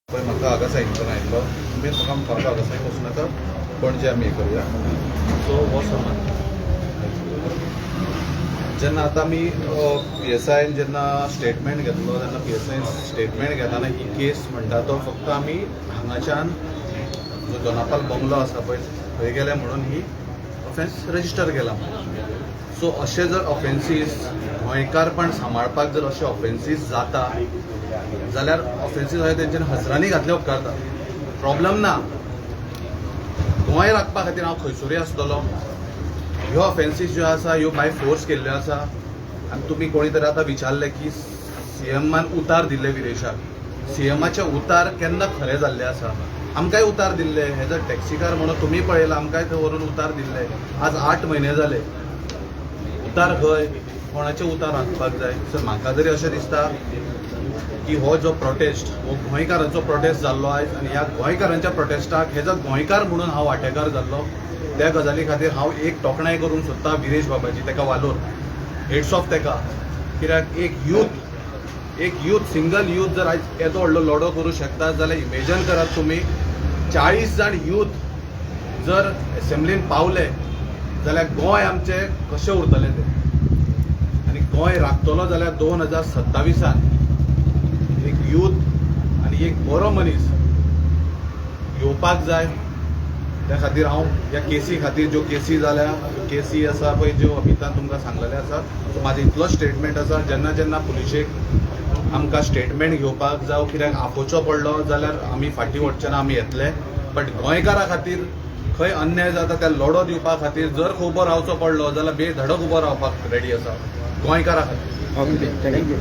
पण म्हाका हांगा सांगितलं आयिल्लो तुमी म्हाका हांगा सायन वचूं नाका पणजे आमी हें करुया सो हो समज जेन्ना आतां आमी PSIन जेन्ना स्टेटमेंट घेतलो तेन्ना PSIन स्टेटमेंट घेताना ही केस म्हणटा तो फक्त आमी हांगाच्यान जो दोनापाल बंगलो आसा पळय थंय गेले म्हणून ही ऑफेन्स रजिस्टर केला सो अशे जर ऑफेन्सीस गोंयकारपण सांबाळपाक जर अशे ऑफेन्सीस जाता जाल्यार ऑफेन्सीस अशें तेंच्यानी हजरांनी घातले उपकारता प्रॉब्लम ना गोंय राखपा खातीर हांव खंयसरूय आसतलो ह्यो ऑफेन्सीस ज्यो आसा ह्यो बाय फोर्स केल्ल्यो आसा आनी तुमी कोणी तरी आतां विचारलें की CMान उतार दिल्ले विरेशाक CMाचे उतार केन्ना खरे जाल्ले आसा आमकांय उतार दिल्ले एज अ टॅक्सीकार म्हणून तुमी पळयला आमकांय थंय व्हरून उतार दिल्ले आज 8 म्हयने जाले उतार खंय कोणाचे उतार हाडपाक जाय सर म्हाका जरी अशें दिसता की हो जो प्रोटेस्ट हो गोंयकारांचो प्रोटेस्ट जाल्लो आयज आनी ह्या गोंयकारांच्या प्रोटेस्टाक हेजो गोंयकार म्हणून हांव वांटेकार जाल्लो त्या गजाली खातीर हांव एक तोखणाय करूंक सोदतां विरेश बाबाजी तेका वालोर हेड्स ऑफ तेका कित्याक एक यूथ सिंगल यूथ जर आयज येदो व्हडलो लढो करूं शकता जाल्यार इमेजन करात तुमी 40 जाण यूथ जर एसेंब्लीन पावले जाल्यार गोंय आमचें कशें उरतलें तें आनी गोंय राखतलो जाल्यार 2027 एक यूथ आनी एक बरो मनीस येवपाक जाय त्या खातीर हांव ह्या केसी खातीर ज्यो केसी जाल्या केसी आसा पळय ज्यो अमितान तुमकां सांगलेले आसा सो म्हाजो इतलोच स्टेटमेंट आसा जेन्ना जेन्ना पुलिशेक आमकां स्टेटमेंट घेवपाक जावं कित्याक आपोवचो पडलो जाल्यार आमी फाटीं वचचे ना आमी येतले बट गोंयकारा खातीर खंय अन्याय जाता त्या लढो दिवपा खातीर जर उबो रावचो पडलो जाल्यार बेधडक उबो रावपाक रेडी आसा गोंयकारा खातीर थँक्यू